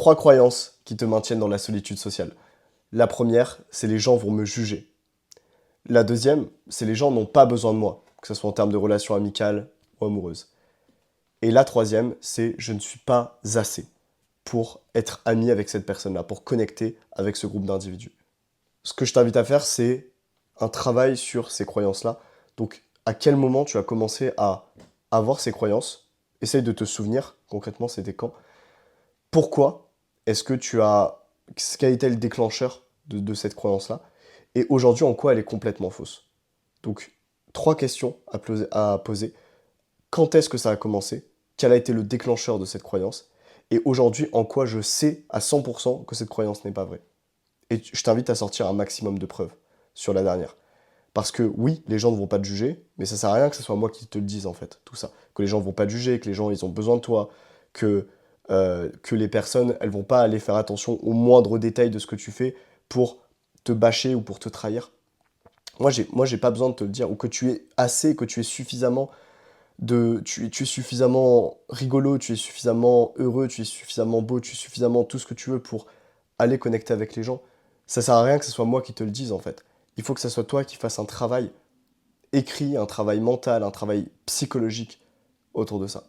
3 croyances qui te maintiennent dans la solitude sociale. La première, c'est les gens vont me juger. La deuxième, c'est les gens n'ont pas besoin de moi, que ce soit en termes de relations amicales ou amoureuses. Et la troisième, c'est je ne suis pas assez pour être ami avec cette personne-là, pour connecter avec ce groupe d'individus. Ce que je t'invite à faire, c'est un travail sur ces croyances-là. Donc, à quel moment tu as commencé à avoir ces croyances? Essaye de te souvenir, concrètement, c'était quand? Pourquoi est-ce que tu as... Quel a été le déclencheur de cette croyance-là? Et aujourd'hui, en quoi elle est complètement fausse? Donc, 3 questions à poser. Quand est-ce que ça a commencé? Quel a été le déclencheur de cette croyance? Et aujourd'hui, en quoi je sais à 100% que cette croyance n'est pas vraie? Et je t'invite à sortir un maximum de preuves sur la dernière. Parce que oui, les gens ne vont pas te juger, mais ça sert à rien que ce soit moi qui te le dise en fait, tout ça. Que les gens ne vont pas te juger, que les gens ils ont besoin de toi, que les personnes elles vont pas aller faire attention aux moindres détails de ce que tu fais pour te bâcher ou pour te trahir. Moi j'ai pas besoin de te le dire, ou que tu es assez, que tu es suffisamment tu es suffisamment rigolo, tu es suffisamment heureux, tu es suffisamment beau, tu es suffisamment tout ce que tu veux pour aller connecter avec les gens. Ça sert à rien que ce soit moi qui te le dise en fait. Il faut que ce soit toi qui fasses un travail écrit, un travail mental, un travail psychologique autour de ça.